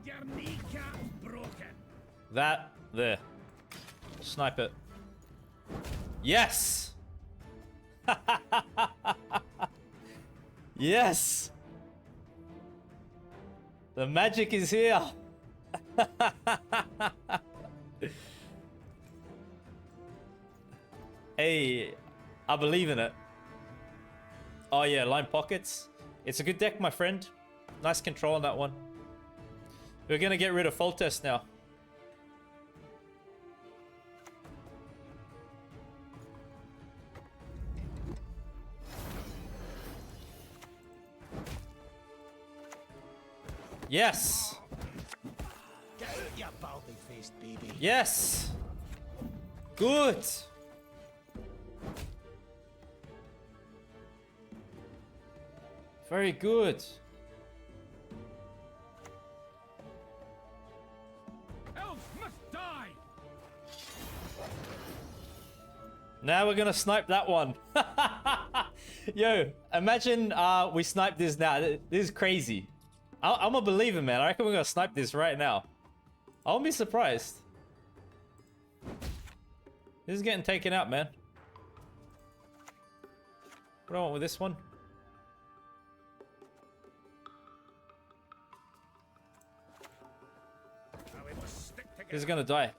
Your kneecap's broken. That there. Snipe it. Yes! Yes! The magic is here! Hey, I believe in it. Oh yeah, line pockets. It's a good deck, my friend. Nice control on that one. We're gonna get rid of Foltest now. Yes! Get out, you baldy-faced baby. Yes! Good! Very good. Elves must die. Now we're gonna snipe that one. Yo, imagine we snipe this now. This is crazy. I'm a believer, man. I reckon we're gonna snipe this right now. I won't be surprised. This is getting taken out, man. What do I want with this one? This is gonna die.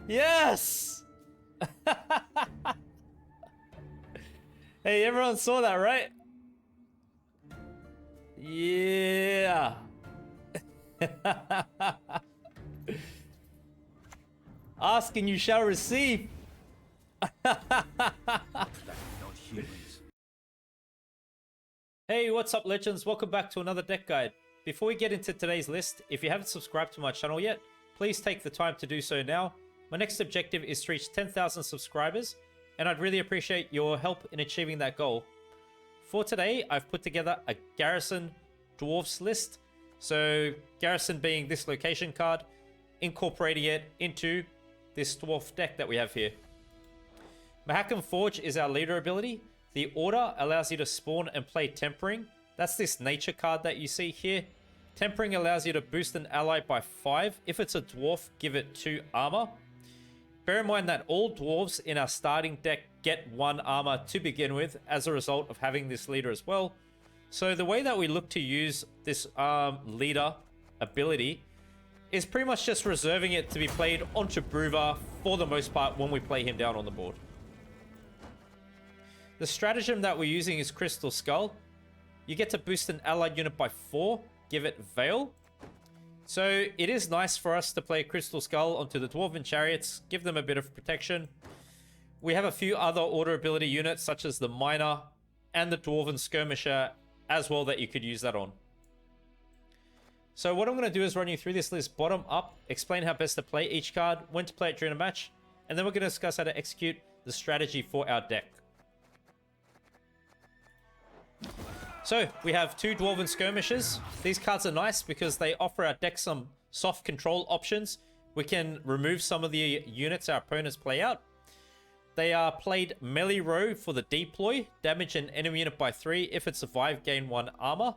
Yes! Hey, everyone saw that, right? Yeah. Ask and you shall receive. Hey, what's up, legends? Welcome back to another deck guide. Before we get into today's list, if you haven't subscribed to my channel yet, please take the time to do so now. My next objective is to reach 10,000 subscribers, and I'd really appreciate your help in achieving that goal. For today, I've put together a Garrison Dwarves list. So, Garrison being this location card, incorporating it into this Dwarf deck that we have here. Mahakam Forge is our leader ability. The Order allows you to spawn and play Tempering. That's this nature card that you see here. Tempering allows you to boost an ally by 5. If it's a dwarf, give it 2 armor. Bear in mind that all dwarves in our starting deck get 1 armor to begin with as a result of having this leader as well. So the way that we look to use this leader ability is pretty much just reserving it to be played onto Bruva for the most part when we play him down on the board. The stratagem that we're using is Crystal Skull. You get to boost an allied unit by 4, give it Veil. So it is nice for us to play Crystal Skull onto the Dwarven Chariots, give them a bit of protection. We have a few other order ability units such as the Miner and the Dwarven Skirmisher as well that you could use that on. So what I'm going to do is run you through this list bottom up, explain how best to play each card, when to play it during a match, and then we're going to discuss how to execute the strategy for our deck. So, we have 2 Dwarven Skirmishers. These cards are nice because they offer our deck some soft control options. We can remove some of the units our opponents play out. They are played melee row for the deploy. Damage an enemy unit by 3. If it survives, gain 1 armor.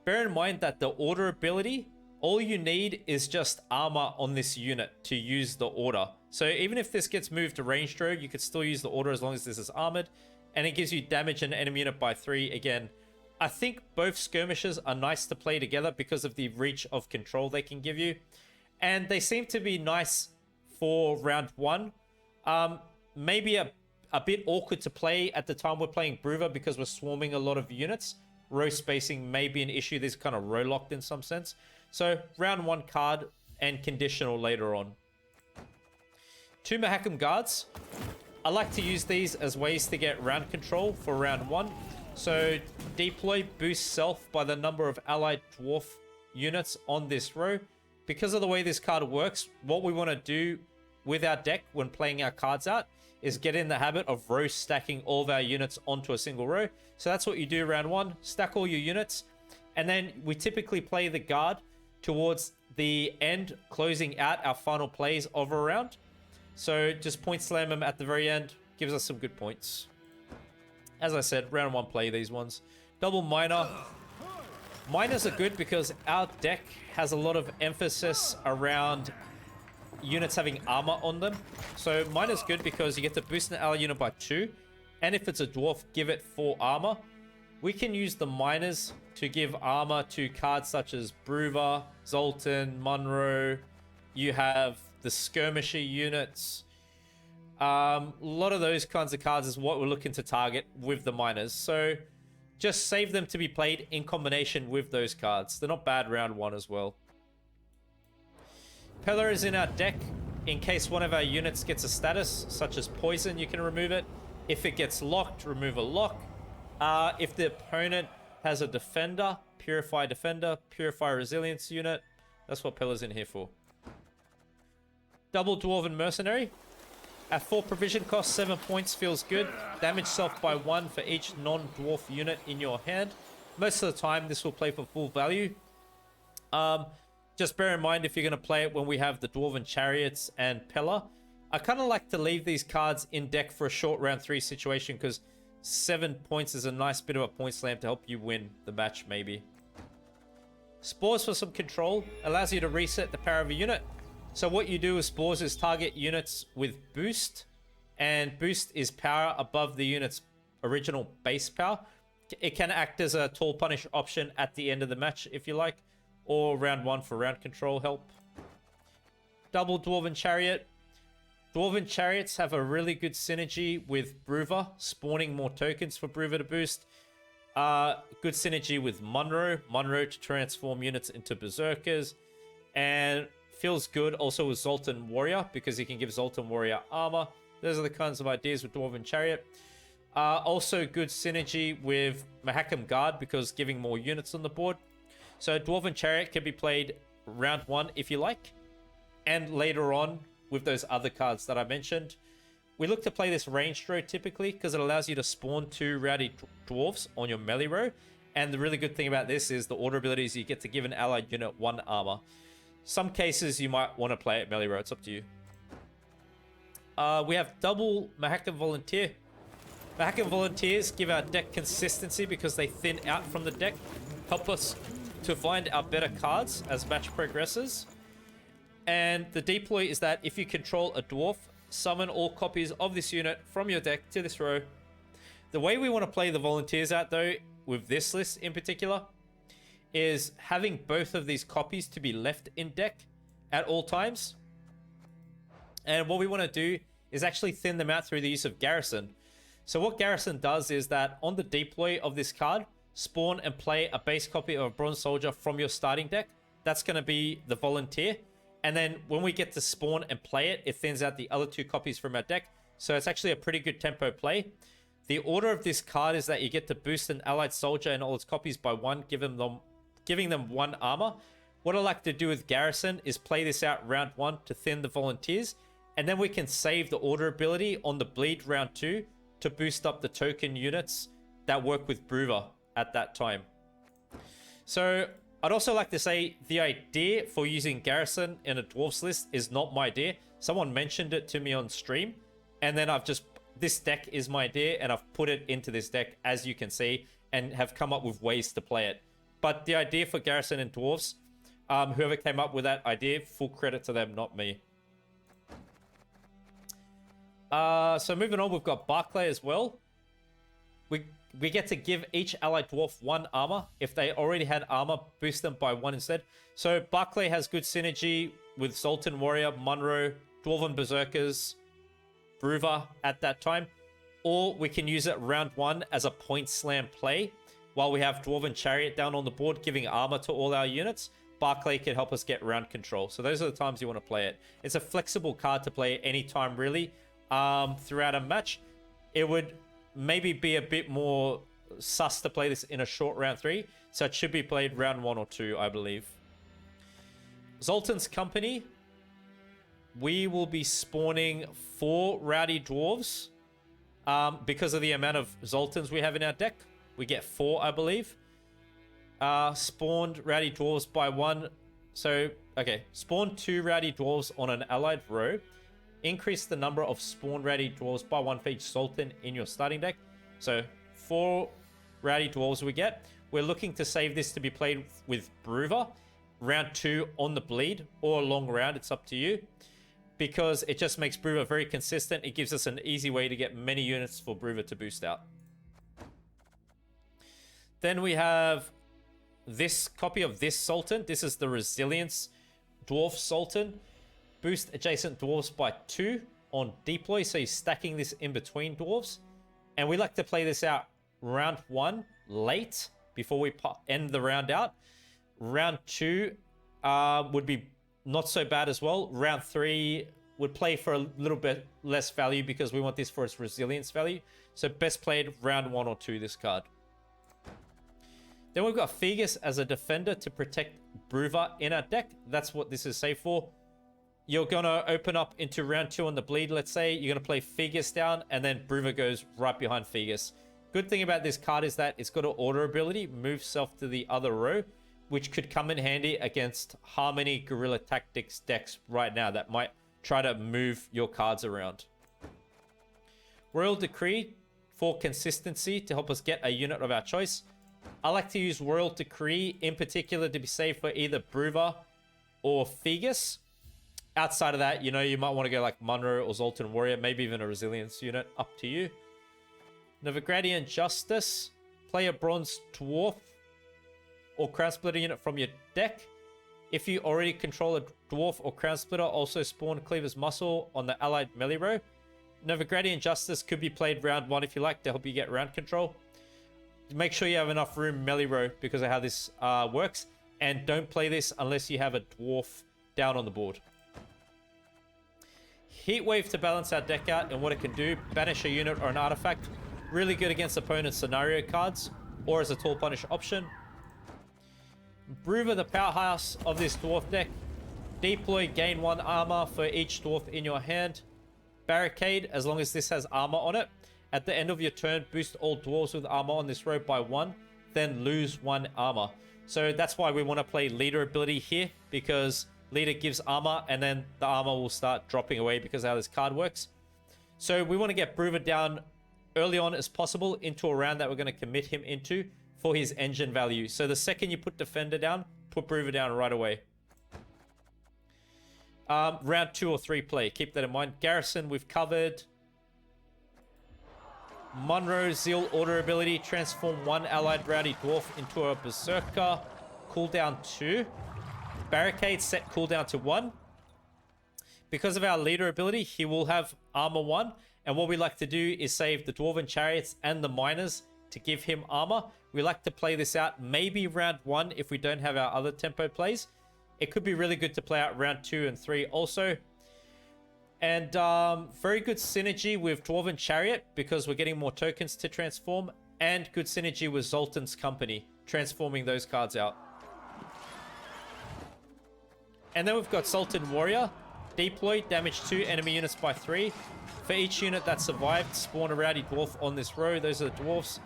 Bear in mind that the Order ability, all you need is just armor on this unit to use the Order. So even if this gets moved to ranged row, you could still use the Order as long as this is armored. And it gives you damage an enemy unit by 3 again. I think both skirmishes are nice to play together because of the reach of control they can give you. And they seem to be nice for round 1. Maybe a bit awkward to play at the time we're playing Bruva because we're swarming a lot of units. Row spacing may be an issue. This is kind of row locked in some sense. So round 1 card and conditional later on. 2 Mahakam Guards. I like to use these as ways to get round control for round 1. So deploy boosts self by the number of allied dwarf units on this row. Because of the way this card works, what we want to do with our deck when playing our cards out is get in the habit of row stacking all of our units onto a single row. So that's what you do round 1. Stack all your units. And then we typically play the guard towards the end, closing out our final plays of a round. So just point slam them at the very end. Gives us some good points. as I said, round 1 play these ones. Double Miner. Miners are good because our deck has a lot of emphasis around units having armor on them. So Miner's good because you get to boost an ally unit by 2. And if it's a dwarf, give it 4 armor. We can use the Miners to give armor to cards such as Bruva, Zoltan, Munro. You have the Skirmisher units. A lot of those kinds of cards is what we're looking to target with the Miners. So just save them to be played in combination with those cards. They're not bad round 1 as well. Pella is in our deck. In case one of our units gets a status, such as Poison, you can remove it. If it gets locked, remove a lock. If the opponent has a Defender, Purify Resilience unit. That's what Pella's in here for. Double Dwarven Mercenary. At 4 provision cost, 7 points, feels good. Damage self by 1 for each non-dwarf unit in your hand. Most of the time, this will play for full value. Just bear in mind if you're going to play it when we have the Dwarven Chariots and Pella. I kind of like to leave these cards in deck for a short round 3 situation because 7 points is a nice bit of a point slam to help you win the match, maybe. Spores for some control. Allows you to reset the power of a unit. So what you do with Spores is target units with boost. And boost is power above the unit's original base power. It can act as a tall punish option at the end of the match if you like. Or round 1 for round control help. Double Dwarven Chariot. Dwarven Chariots have a really good synergy with Bruva, spawning more tokens for Bruva to boost. Good synergy with Munro. Munro to transform units into Berserkers. And feels good also with Zoltan Warrior, because you can give Zoltan Warrior armor. Those are the kinds of ideas with Dwarven Chariot. Also good synergy with Mahakam Guard, because giving more units on the board. So Dwarven Chariot can be played round 1 if you like. And later on with those other cards that I mentioned. We look to play this ranged row typically because it allows you to spawn 2 rowdy dwarves on your melee row. And the really good thing about this is the order abilities, you get to give an allied unit 1 armor. Some cases you might want to play it melee row, it's up to you. We have double Mahakam Volunteer. Mahakam Volunteers give our deck consistency because they thin out from the deck. Help us to find our better cards as match progresses. And the deploy is that if you control a dwarf, summon all copies of this unit from your deck to this row. The way we want to play the volunteers out though, with this list in particular, is having both of these copies to be left in deck at all times. And what we want to do is actually thin them out through the use of Garrison. So what Garrison does is that on the deploy of this card, spawn and play a base copy of a Bronze Soldier from your starting deck. That's going to be the volunteer. And then when we get to spawn and play it, it thins out the other 2 copies from our deck. So it's actually a pretty good tempo play. The order of this card is that you get to boost an allied soldier and all its copies by 1, giving them 1 armor. What I like to do with Garrison is play this out round 1 to thin the volunteers. And then we can save the order ability on the bleed round 2 to boost up the token units that work with Bruva at that time. So I'd also like to say the idea for using Garrison in a dwarfs list is not my idea. Someone mentioned it to me on stream, and then this deck is my idea, and I've put it into this deck, as you can see, and have come up with ways to play it. But the idea for Garrison in dwarfs, whoever came up with that idea, full credit to them, not me. So moving on, we've got Barclay as well. We get to give each allied dwarf 1 armor. If they already had armor, boost them by 1 instead. So Barclay has good synergy with Zoltan Warrior, Munro, Dwarven Berserkers, Bruva at that time. Or we can use it round 1 as a point slam play. While we have Dwarven Chariot down on the board, giving armor to all our units, Barclay can help us get round control. So those are the times you want to play it. It's a flexible card to play anytime, really, throughout a match. It would maybe be a bit more sus to play this in a short round 3. So it should be played round 1 or 2, I believe. Zoltan's Company. We will be spawning 4 rowdy dwarves. Because of the amount of Zoltans we have in our deck. We get 4, I believe. Spawned rowdy dwarves by 1. So, okay. Spawn 2 rowdy dwarves on an allied row. Increase the number of spawn rowdy dwarves by 1 for each Zoltan in your starting deck. So 4 Rowdy Dwarves we get. We're looking to save this to be played with Bruiser. Round 2 on the bleed, or a long round, it's up to you. Because it just makes Bruiser very consistent. It gives us an easy way to get many units for Bruiser to boost out. Then we have this copy of this Sultan. This is the Resilience Dwarf Sultan. Boost adjacent dwarves by 2 on deploy. So you're stacking this in between dwarves. And we like to play this out round 1 late before we end the round out. Round 2 would be not so bad as well. Round 3 would play for a little bit less value because we want this for its resilience value. So best played round 1 or 2, this card. Then we've got Fegus as a defender to protect Bruiser in our deck. That's what this is safe for. You're going to open up into round 2 on the bleed, let's say. You're going to play Fegus down, and then Bruiser goes right behind Fegus. Good thing about this card is that it's got an order ability, move self to the other row, which could come in handy against Harmony Guerrilla Tactics decks right now that might try to move your cards around. Royal Decree for consistency to help us get a unit of our choice. I like to use Royal Decree in particular to be safe for either Bruiser or Fegus. Outside of that, you know, you might want to go like Munro or Zoltan Warrior, maybe even a Resilience unit, up to you. Novigradian Justice, play a Bronze Dwarf or Crown Splitter unit from your deck. If you already control a Dwarf or Crown Splitter, also spawn Cleaver's Muscle on the allied melee row. Novigradian Justice could be played round 1 if you like to help you get round control. Make sure you have enough room melee row because of how this works. And don't play this unless you have a Dwarf down on the board. Heatwave to balance our deck out and what it can do. Banish a unit or an artifact. Really good against opponent scenario cards or as a tool punish option. Bruiser, the powerhouse of this dwarf deck. Deploy, gain 1 armor for each dwarf in your hand. Barricade, as long as this has armor on it. At the end of your turn, boost all dwarves with armor on this row by 1, then lose 1 armor. So that's why we want to play leader ability here, because leader gives armor and then the armor will start dropping away because of how this card works. So we want to get Bruiser down early on as possible into a round that we're going to commit him into for his engine value. So the second you put defender down, put Bruiser down right away. Round 2 or 3 play, keep that in mind. Garrison, we've covered. Munro, Zeal order ability, transform 1 allied Rowdy Dwarf into a Berserker, cooldown 2. Barricade, set cooldown to 1. Because of our leader ability, he will have armor 1. And what we like to do is save the Dwarven Chariots and the Miners to give him armor. We like to play this out maybe round 1 if we don't have our other tempo plays. It could be really good to play out round 2 and 3 also. And very good synergy with Dwarven Chariot because we're getting more tokens to transform. And good synergy with Zoltan's Company, transforming those cards out. And then we've got Sultan Warrior. Deploy, damage 2 enemy units by 3. For each unit that survived, spawn a Rowdy Dwarf on this row. Those are the dwarfs.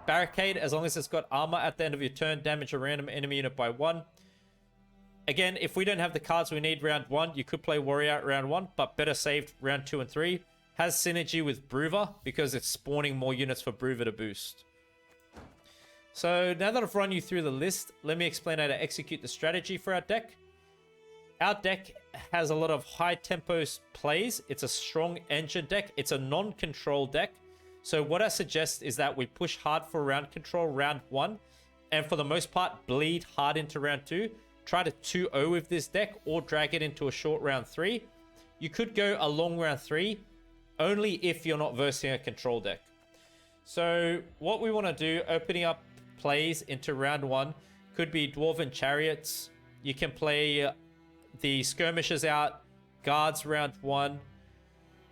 Barricade, as long as it's got armor at the end of your turn, damage a random enemy unit by 1. Again, if we don't have the cards we need round 1, you could play Warrior out round 1, but better saved round 2 and 3. Has synergy with Bruiser because it's spawning more units for Bruiser to boost. So now that I've run you through the list, let me explain how to execute the strategy for our deck. Our deck has a lot of high tempo plays. It's a strong engine deck. It's a non-control deck. So what I suggest is that we push hard for round control round 1. And for the most part, bleed hard into round 2. Try to 2-0 with this deck or drag it into a short round 3. You could go a long round 3 only if you're not versing a control deck. So what we want to do, opening up plays into round 1, could be Dwarven Chariots. You can play the Skirmishers out, Guards round 1.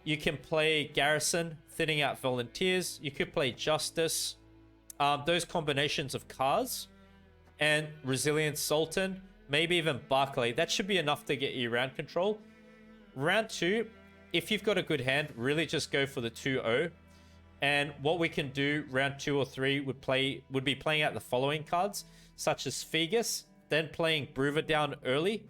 You can play Garrison, thinning out Volunteers. You could play Justice. Those combinations of cards. And Resilient Sultan. Maybe even Barclay. That should be enough to get you round control. Round 2, if you've got a good hand, really just go for the 2-0. And what we can do round 2 or 3 would be playing out the following cards, such as Fegus, then playing Bruiser down early.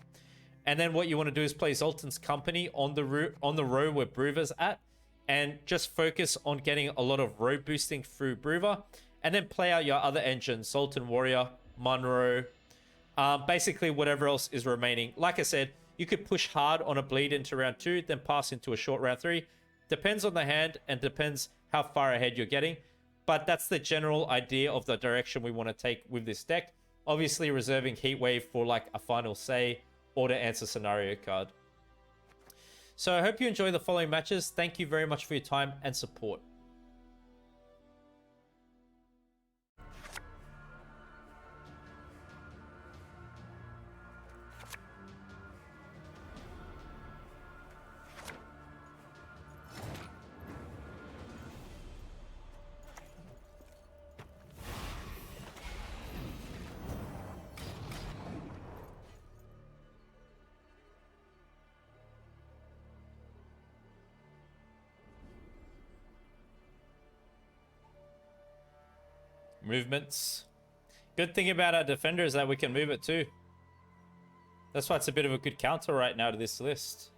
And then what you want to do is play Zoltan's Company on the row where Bruiser's at. and just focus on getting a lot of road boosting through Bruva, and then play out your other engines, Sultan Warrior, Monroe, basically whatever else is remaining. Like I said, you could push hard on a bleed into round 2, then pass into a short round 3. Depends on the hand and depends how far ahead you're getting. But that's the general idea of the direction we want to take with this deck. Obviously reserving Heatwave for like a final say or to answer scenario card. So I hope you enjoy the following matches. Thank you very much for your time and support. Movements. Good thing about our defender is that we can move it too. That's why it's a bit of a good counter right now to this list.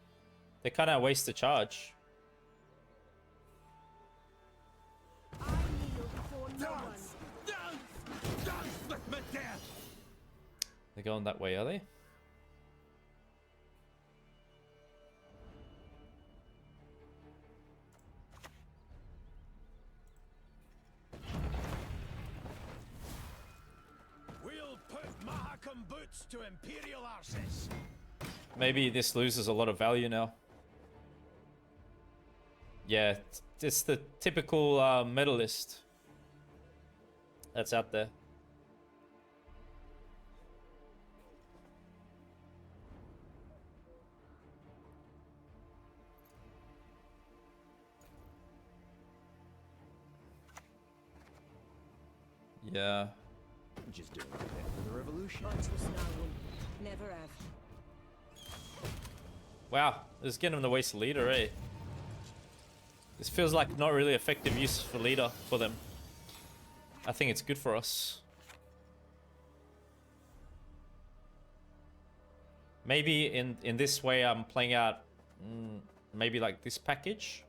They kind of waste the charge. They're going that way, are they? Mahakam boots to Imperial arses. Maybe this loses a lot of value now. Yeah, it's the typical medalist that's out there. Yeah. Just doing it for the revolution. Never have. Wow, this is getting them to waste a leader, eh? This feels like not really effective use for leader for them. I think it's good for us. Maybe in this way I'm playing out maybe like this package.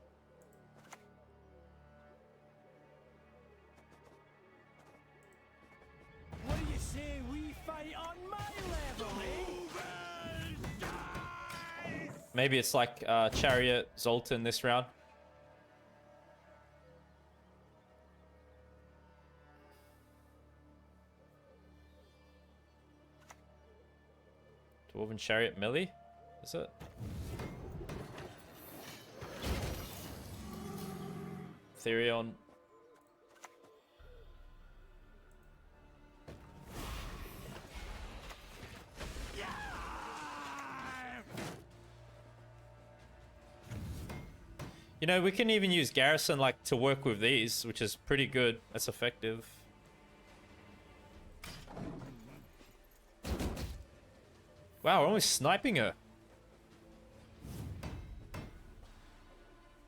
What do you say we fight on my level, eh? Maybe it's like Chariot, Zoltan this round. Dwarven Chariot melee? Is it? Therion. You know, we can even use Garrison like to work with these, which is pretty good. That's effective. Wow, we're almost sniping her.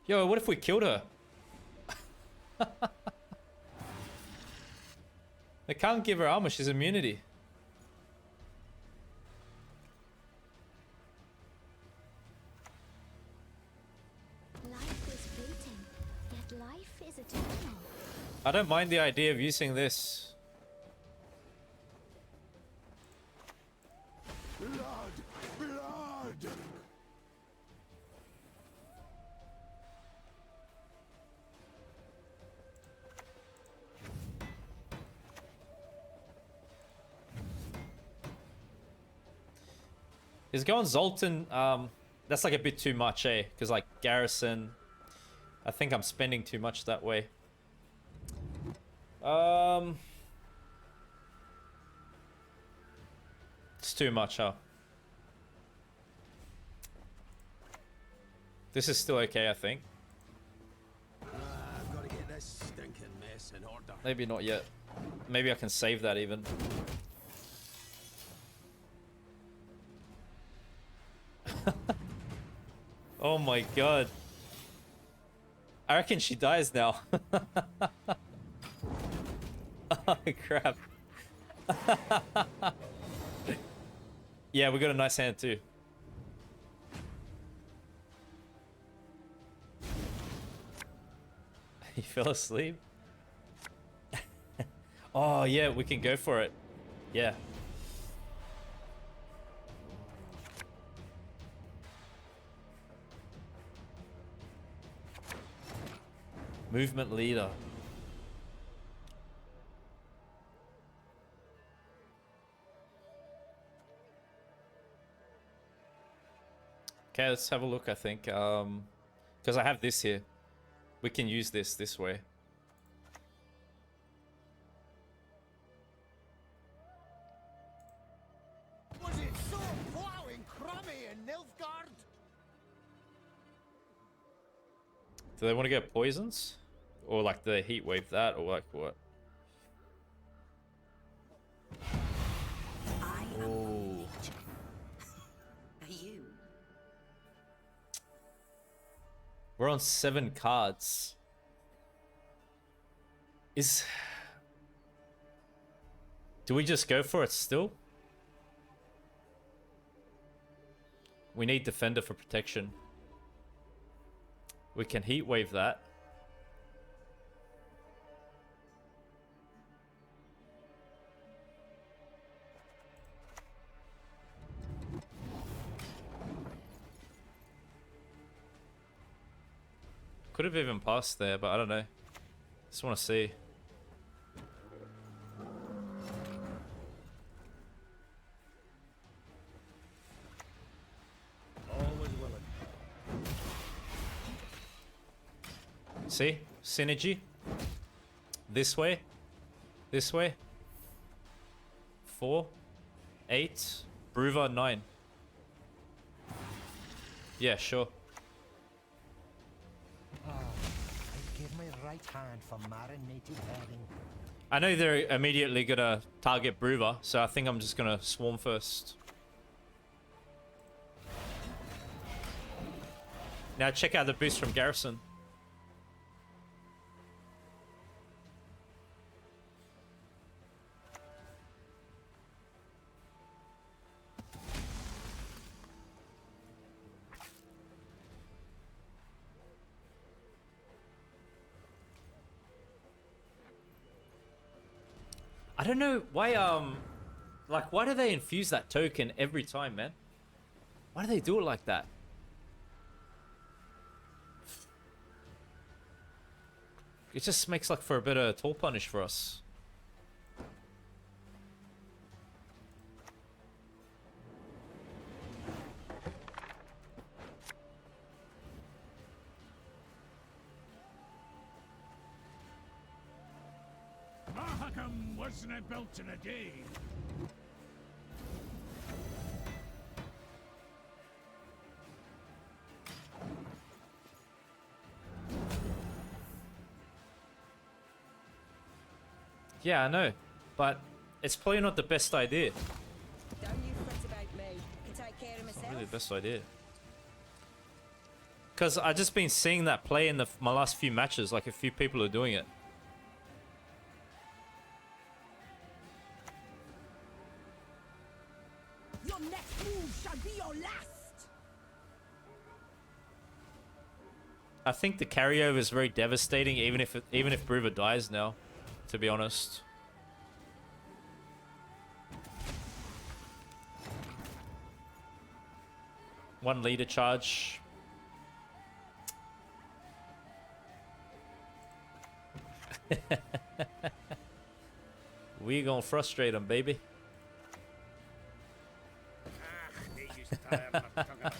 Yo, what if we killed her? They can't give her armor, she's immunity. Life is fleeting, yet life is eternal. I don't mind the idea of using this. Blood! Blood! Is going Zoltan, that's like a bit too much, eh? Because like Garrison, I think I'm spending too much that way. It's too much, huh? This is still okay, I think. I've got to get this stinking mess in order. Maybe not yet. Maybe I can save that even. Oh my god. I reckon she dies now. Oh crap. Yeah, we got a nice hand too. He fell asleep. Oh yeah, we can go for it. Yeah. Movement leader. Okay, let's have a look, I think. Because I have this here. We can use this way. Was it so plowing crummy in Nilfgaard? Do they want to get poisons? Or like the heat wave that, or like what? I am Oh. Are you? We're on 7 cards. Do we just go for it still? We need defender for protection. We can heat wave that. Could have even passed there, but I don't know. Just want to see. Always willing. See? Synergy. This way. This way. 4. 8. Brewer 9. Yeah, sure. I'd give my right hand for marinated herring. I know they're immediately gonna target Brewer, so I think I'm just gonna swarm first. Now check out the boost from Garrison. I don't know why, like, why do they infuse that token every time, man? Why do they do it like that? It just makes like for a better toll punish for us. Mahakam wasn't built in a day. Yeah, I know, but it's probably not the best idea. Don't you fret about me. I can take care of myself. Really the best idea. Because I've just been seeing that play in my last few matches, like a few people are doing it. Your next move shall be your last. I think the carryover is very devastating, even if Brewer dies now, to be honest. One leader charge. We gonna frustrate him, baby. They used to tire my tongue out.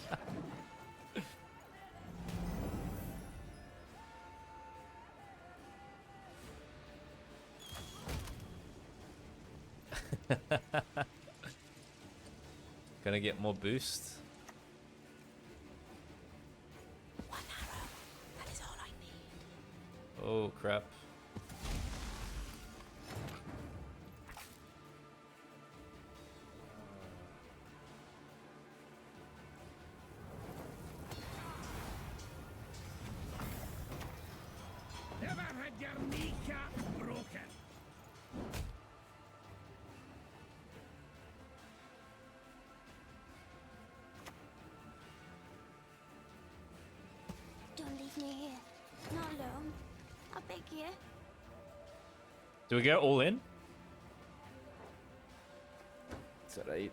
Gonna get more boost. One arrow. That is all I need. Oh crap. Never had your kneecap broken. Don't leave me here. Not alone. I Thank you. Do we go all in? It's at 8.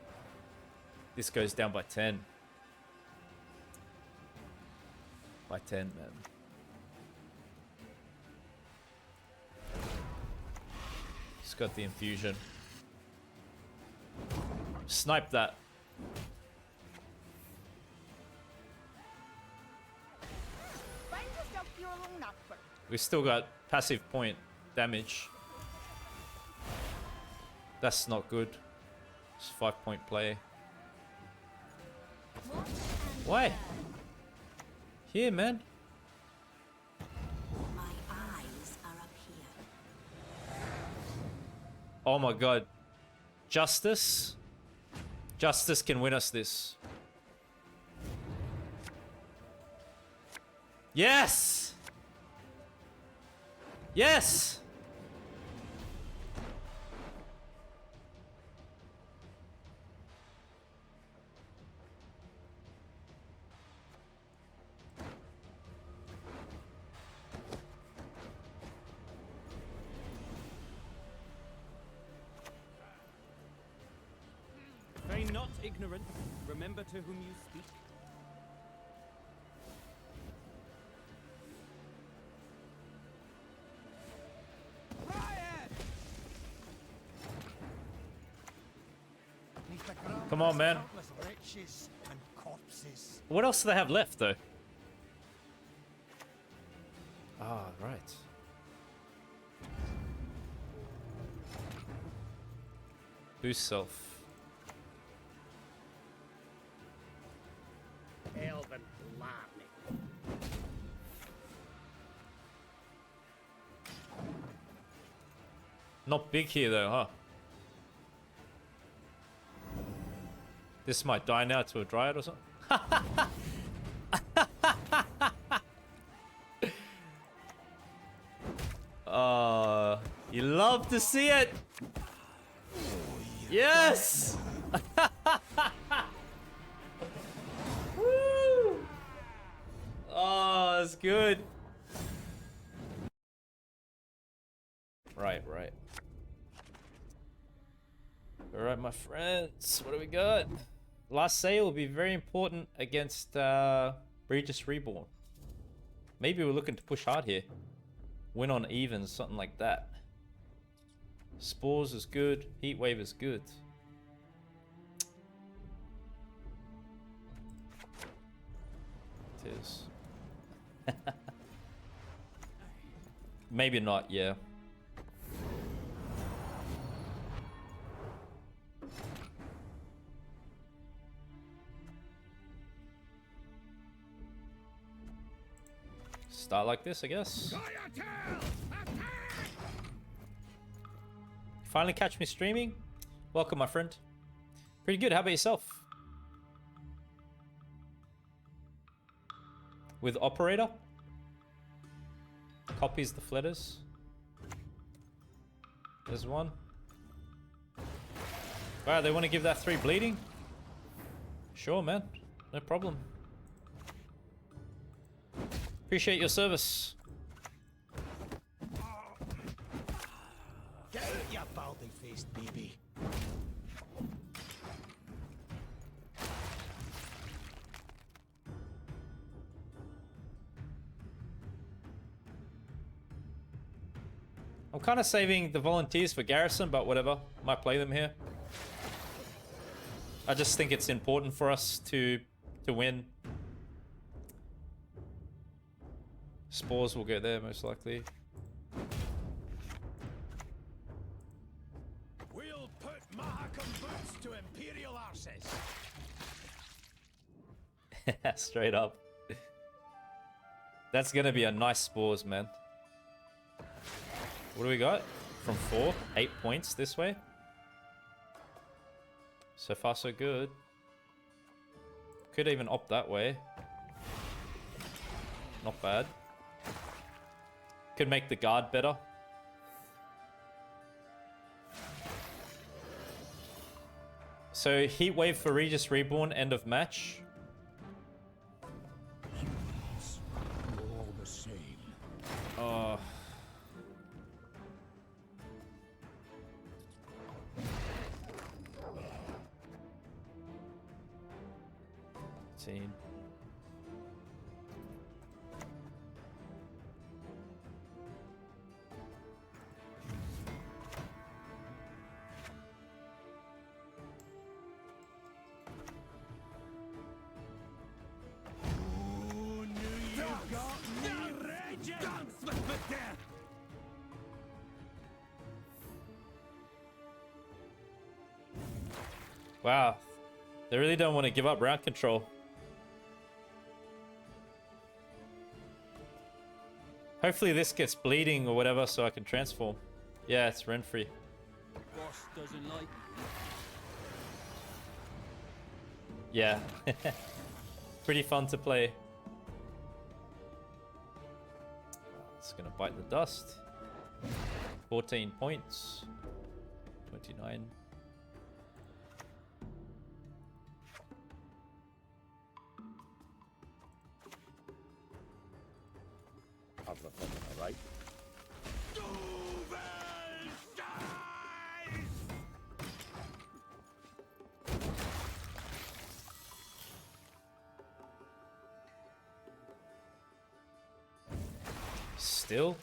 This goes down by 10. By 10, man. It's got the infusion. Snipe that. We've still got passive point damage. That's not good. It's 5-point play. Why? Here, man. My eyes are up here. Oh my god. Justice? Justice can win us this. Yes! Yes! Feign not ignorant. Remember to whom you speak. Come on, man. Riches and corpses. What else do they have left, though? Ah, right. Boost self. Elven blarney. Not big here, though, huh? This might die now to a dryad or something. You love to see it. Yes. Woo. Oh, that's good. Right. All right, my friends. What do we got? Last sale will be very important against Regis Reborn. Maybe we're looking to push hard here. Win on evens, something like that. Spores is good. Heat Wave is good. It is. Maybe not, yeah. Start like this, I guess. Finally catch me streaming? Welcome, my friend. Pretty good, how about yourself? With Operator? Copies the flitters. There's one. Wow, they want to give that 3 bleeding? Sure, man. No problem. Appreciate your service. Get out, you baldy-faced baby. I'm kind of saving the volunteers for Garrison, but whatever. Might play them here. I just think it's important for us to win. Spores will go there, most likely. We'll put Mahakam boots to Imperial arses. Straight up. That's gonna be a nice spores, man. What do we got? From 4, 8 points this way. So far, so good. Could even opt that way. Not bad. Could make the guard better. So Heat Wave for Regis Reborn, end of match. Humans, all the same. Oh, 19. Wow, they really don't want to give up round control. Hopefully this gets bleeding or whatever so I can transform. Yeah, it's rent-free. Boss doesn't like. Yeah. Pretty fun to play. It's gonna bite the dust. 14 points. 29. Right? Still?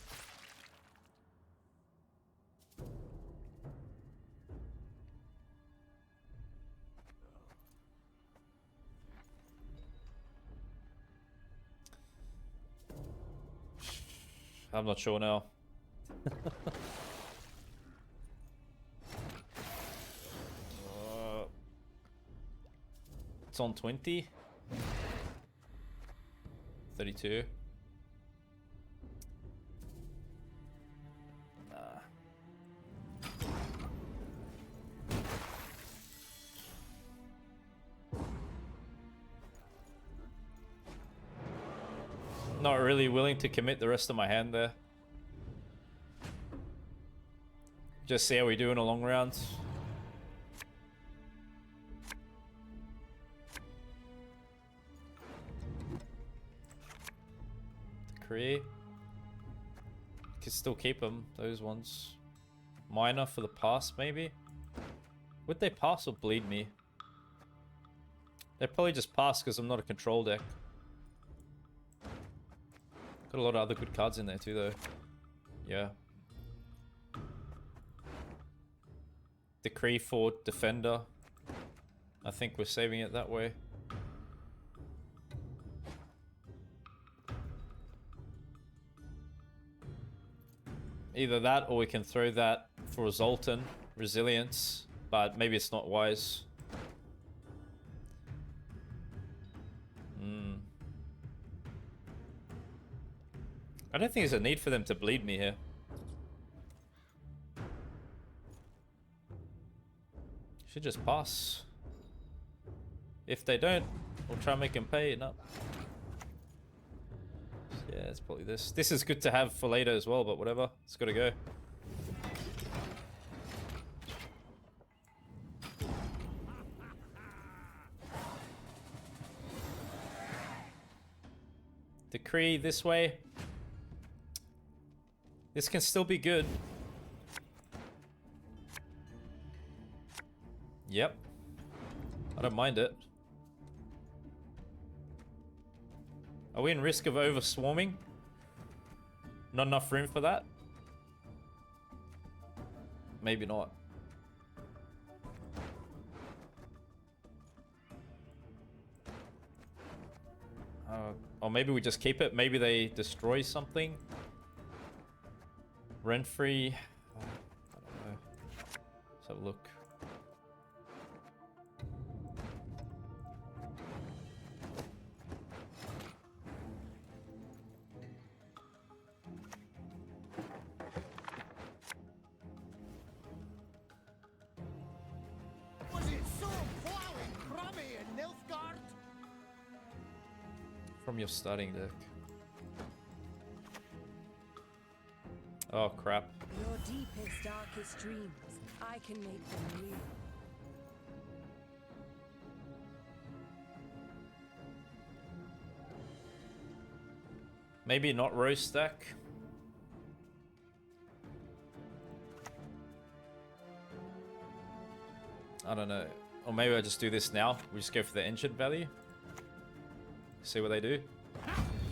I'm not sure now. It's on 20. 32. Not really willing to commit the rest of my hand there. Just see how we do in a long round. Decree. Can still keep them, those ones. Minor for the pass, maybe? Would they pass or bleed me? They probably just pass because I'm not a control deck. Got a lot of other good cards in there too, though. Yeah. Decree for Defender. I think we're saving it that way. Either that or we can throw that for Zoltan. Resilience. But maybe it's not wise. I don't think there's a need for them to bleed me here. Should just pass. If they don't, we'll try and make them pay. No. Yeah, it's probably this. This is good to have for later as well, but whatever. It's got to go. Decree this way. This can still be good. Yep. I don't mind it. Are we in risk of over swarming? Not enough room for that? Maybe not. Or maybe we just keep it. Maybe they destroy something. Rent-free. I don't know. Let's have a look. Was it so plowing crummy in Nilfgaard? From your starting deck. Oh crap. Your deepest, darkest dreams, I can make them real. Maybe not roast stack. I don't know. Or maybe I just do this now. We just go for the engine value. See what they do.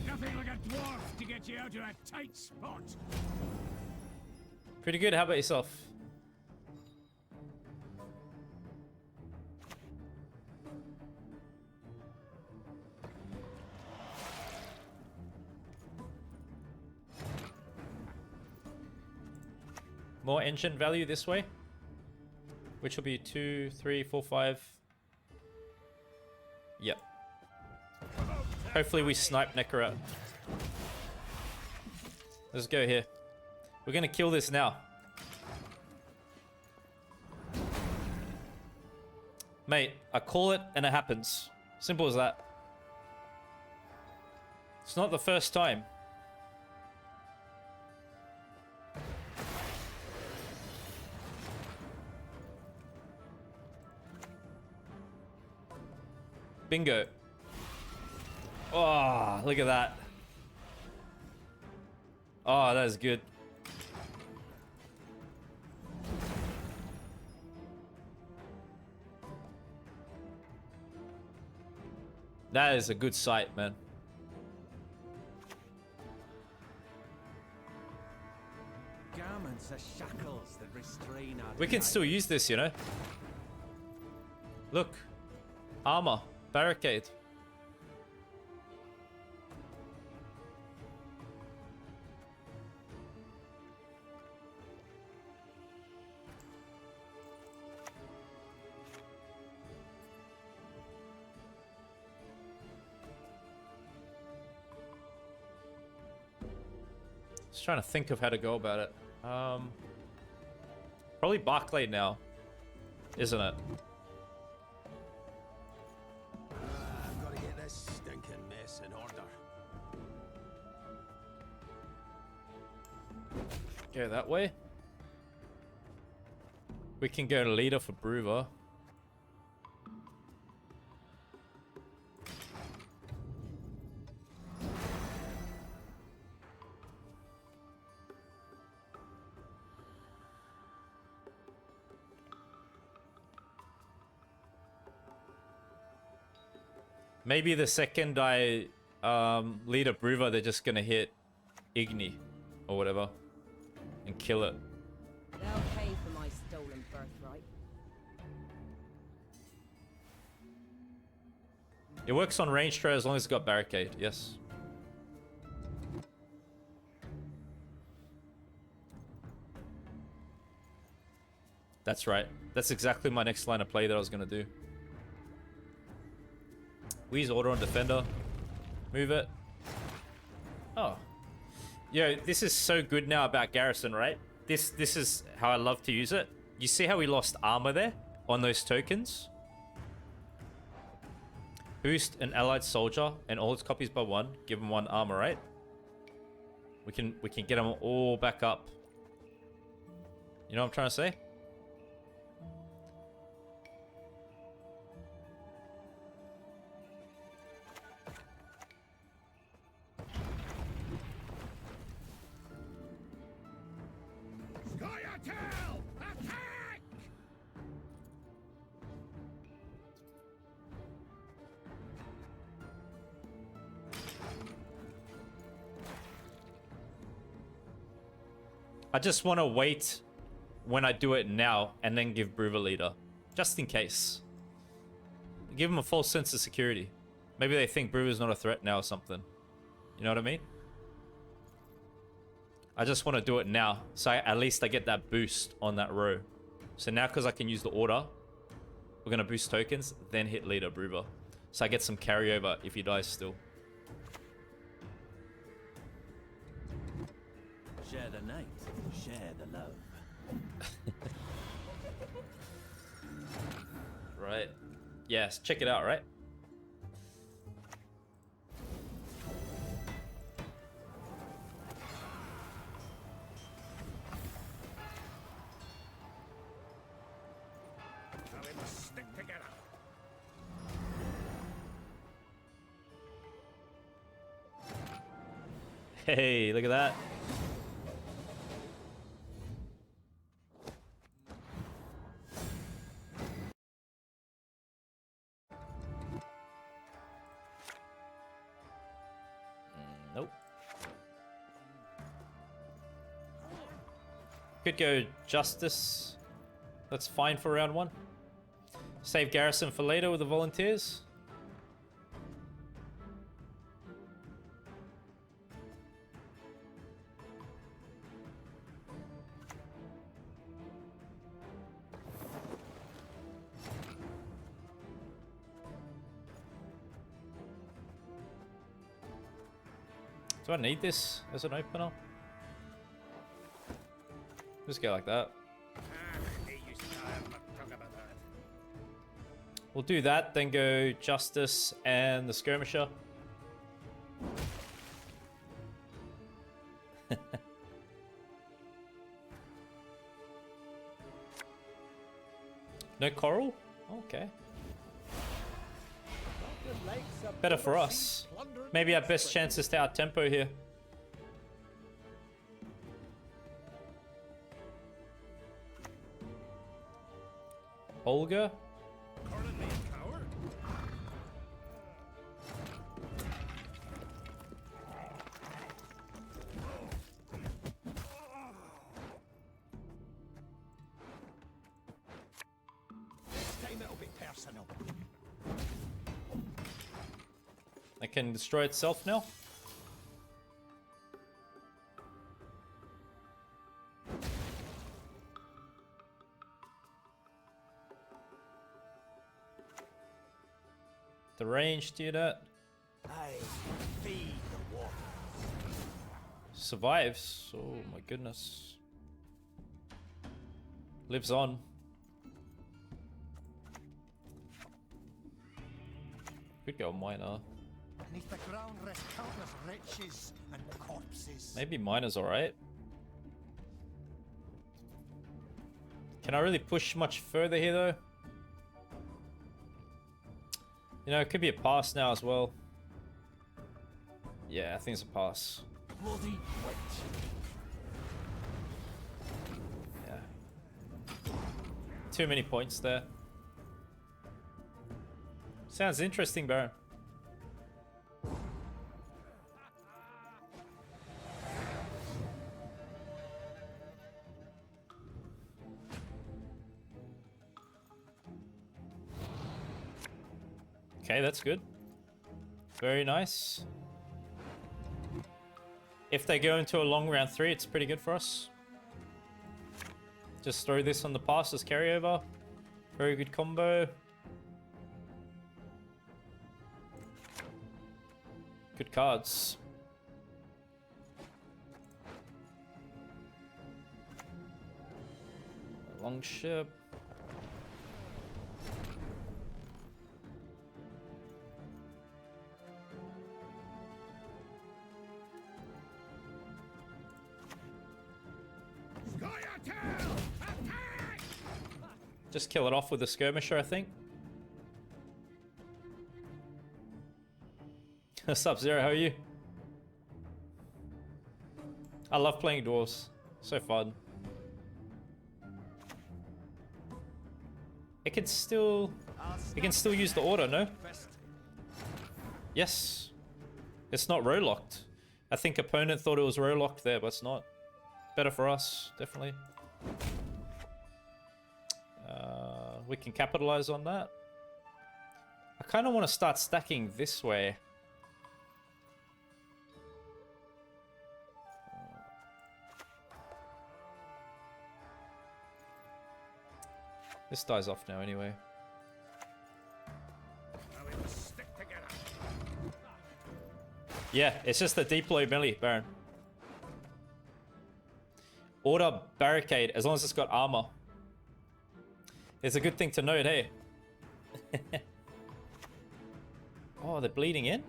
Nothing like a dwarf to get you out of a tight spot. Pretty good. How about yourself? More engine value this way, which will be 2, 3, 4, 5. Yep. Hopefully we snipe Necker out. Let's go here. We're gonna kill this now. Mate, I call it and it happens. Simple as that. It's not the first time. Bingo. Oh, look at that. Oh, that is good. That is a good sight, man. Garments are shackles that restrain our We can still use this, you know. Look. Armor. Barricade. Just trying to think of how to go about it. Probably Barclay now, isn't it? I've got to get this stinking mess in order. Go that way. We can go leader for Brewer. Maybe the second I lead a Brewer, they're just gonna hit Igni or whatever and kill it. They'll pay for my stolen birthright. It works on range throw as long as it's got barricade, yes. That's right. That's exactly my next line of play that I was gonna do. We use order on defender. Move it. Oh. Yo, this is so good now about Garrison, right? This is how I love to use it. You see how we lost armor there on those tokens? Boost an allied soldier and all its copies by 1. Give them 1 armor, right? We can get them all back up. You know what I'm trying to say? Scoia'tael! Attack! I just want to wait when I do it now and then give Brewer leader. Just in case. Give them a false sense of security. Maybe they think Brewer's not a threat now or something. You know what I mean? I just want to do it now, so at least I get that boost on that row. So now, because I can use the order, we're going to boost tokens, then hit leader Brewer. So I get some carryover if he dies still. Share the night, share the love. Right. Yes, check it out, right? Now we must stick together. Hey, look at that. Could go Justice. That's fine for round 1. Save Garrison for later with the Volunteers. Do I need this as an opener? Just go like that. We'll do that, then go Justice and the Skirmisher. No Coral? Okay. Better for us. Maybe our best chance is to out-tempo here. Olga? It can destroy itself now. The range do that. I feed the water. Survives. Oh my goodness. Lives on. Could go Miner. Beneath the ground rest countless riches and corpses. Maybe Miner's alright. Can I really push much further here though? You know, it could be a pass now as well. Yeah, I think it's a pass. Bloody witch. Yeah. Too many points there. Sounds interesting, Baron. Okay, that's good. Very nice. If they go into a long round 3, it's pretty good for us. Just throw this on the pass as carryover. Very good combo. Good cards. Long ship. Scoia'tael! Attack! Just kill it off with a skirmisher, I think. What's up, Zero? How are you? I love playing dwarves. So fun. It can still use the order, no? Yes. It's not row locked. I think opponent thought it was row locked there, but it's not. Better for us, definitely. We can capitalize on that. I kind of want to start stacking this way. This dies off now anyway. Now we must stick together. Yeah, it's just a deep low melee, Baron. Order barricade, as long as it's got armor. It's a good thing to note, hey. Oh, they're bleeding in?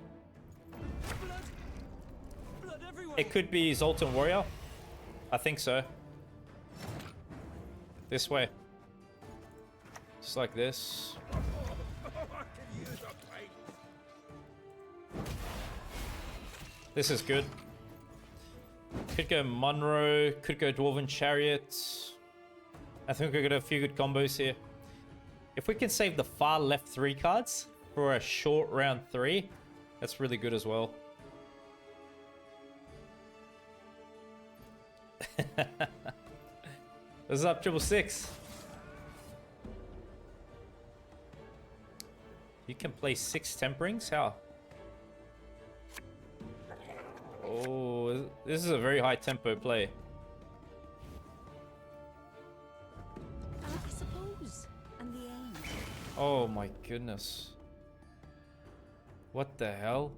Blood everywhere. It could be Zoltan Warrior. I think so. This way. Just like this. This is good. Could go Monroe, could go Dwarven Chariot. I think we've got a few good combos here. If we can save the far left 3 cards for a short round 3, that's really good as well. What's up, 666? You can play 6 temperings? How? Oh, this is a very high tempo play. I suppose. And the aim. Oh my goodness. What the hell?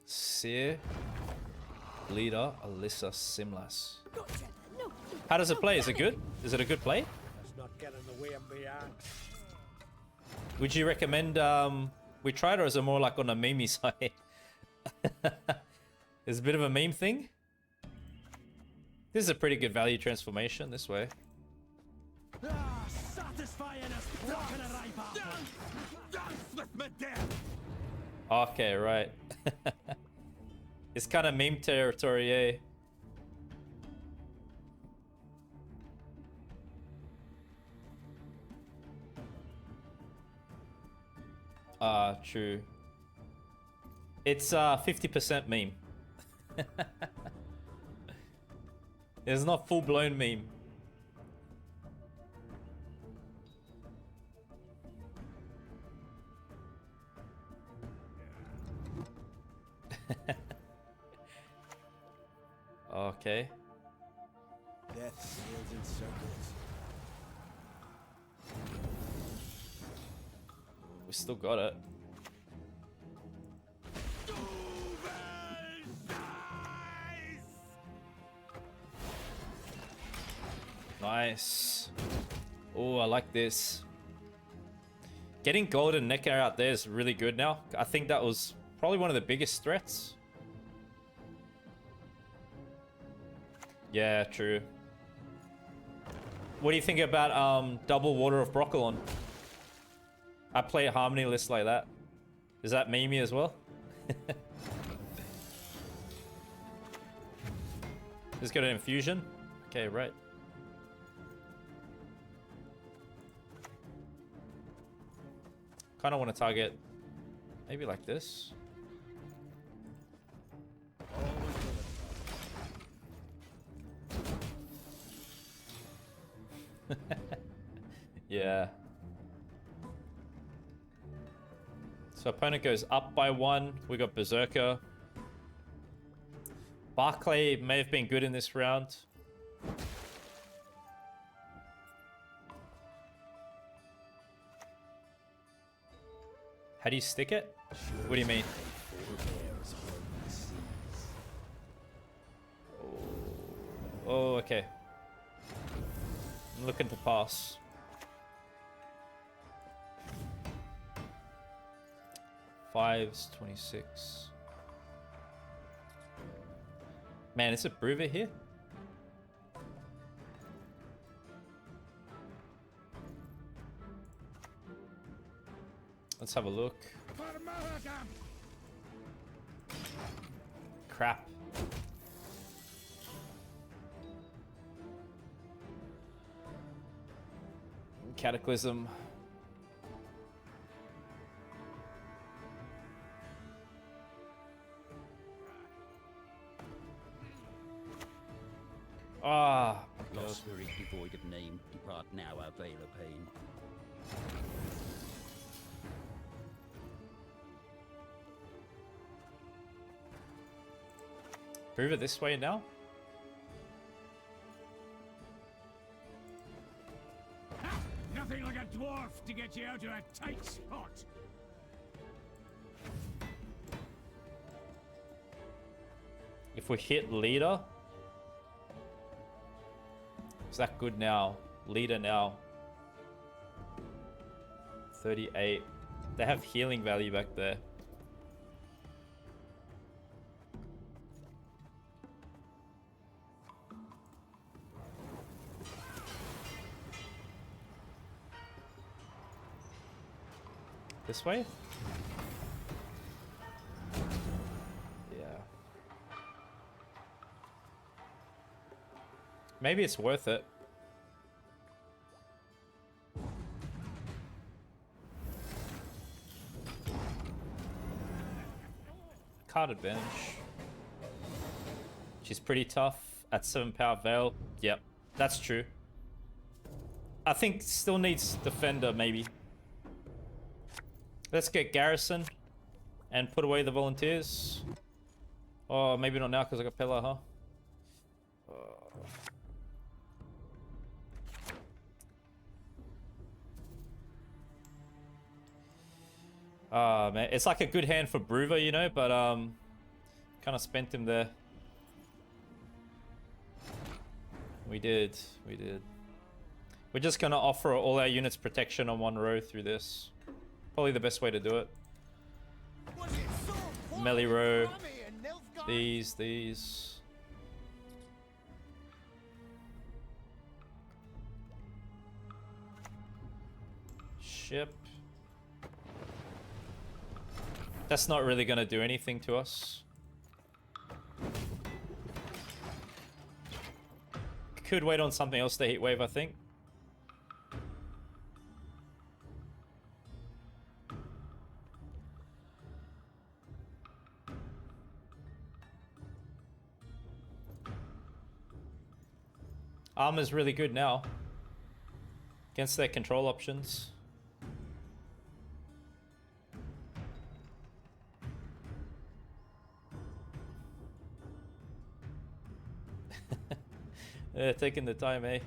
Seer, leader, Alyssa Simlas. How does it play? Is it good? Is it a good play? Let's not get in the way of me axe. Would you recommend we try it, or is it more like on a meme side? It's a bit of a meme thing. This is a pretty good value transformation this way. Ah, satisfying as plucking a ripe apple. Dance with me, death! Okay, right. It's kind of meme territory, eh? True. It's 50% meme. It's not full-blown meme. Okay. Death sails in circles. We still got it. Nice. Oh, I like this. Getting golden Necker out there is really good now. I think that was probably one of the biggest threats. Yeah, true. What do you think about double Water of Broccolon? I play a Harmony list like that. Is that memey as well? Let's go to Infusion. Okay, right. Kind of want to target maybe like this. Yeah. So opponent goes up by 1. We got Berserker. Barclay may have been good in this round. How do you stick it? What do you mean? Oh, okay. I'm looking to pass. Fives, 26. Man, is it Brewer here? Let's have a look. For Mahakam. Crap. Cataclysm. Ah, Lost spirit devoid of name, depart now our veil of pain. move it this way now. Ha! Nothing like a dwarf to get you out of a tight spot. If we hit leader, is that good now? Leader now. 38. They have healing value back there. This way? Yeah. Maybe it's worth it. card advantage. She's pretty tough at 7 power Veil. Yep, that's true. I think still needs Defender, maybe. Let's get Garrison and put away the Volunteers. Oh, maybe not now because I got Pillar, huh? Man, it's like a good hand for Bruver, you know, but kind of spent him there. We did. We're just gonna offer all our units protection on one row through this. Probably the best way to do it. Melee row. These. Ship. That's not really gonna do anything to us. Could wait on something else to heat wave, I think. Armor's really good now against their control options. Yeah, taking the time, eh?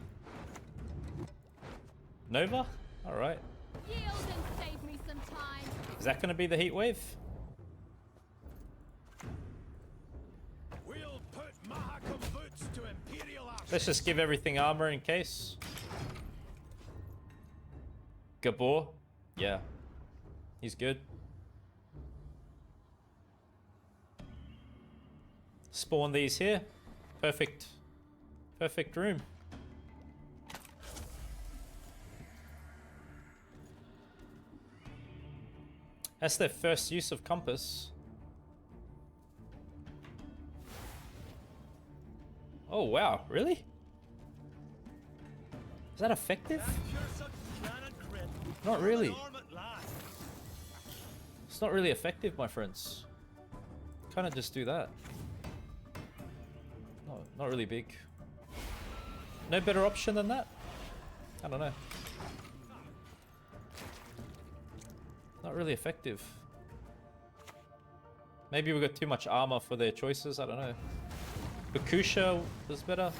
Nova? Alright. Yield and save me some time. Is that going to be the heat wave? We'll put Mahakam boots to Imperial arse. Let's just give everything armor in case. Gabor? Yeah. He's good. Spawn these here. Perfect. Perfect room. That's their first use of compass. Oh wow, really? Is that effective? Not really. It's not really effective, my friends. Kind of just do that. Not really big. No better option than that? I don't know. Not really effective. Maybe we got too much armor for their choices, I don't know. Bakusha was better.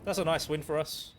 That's a nice win for us.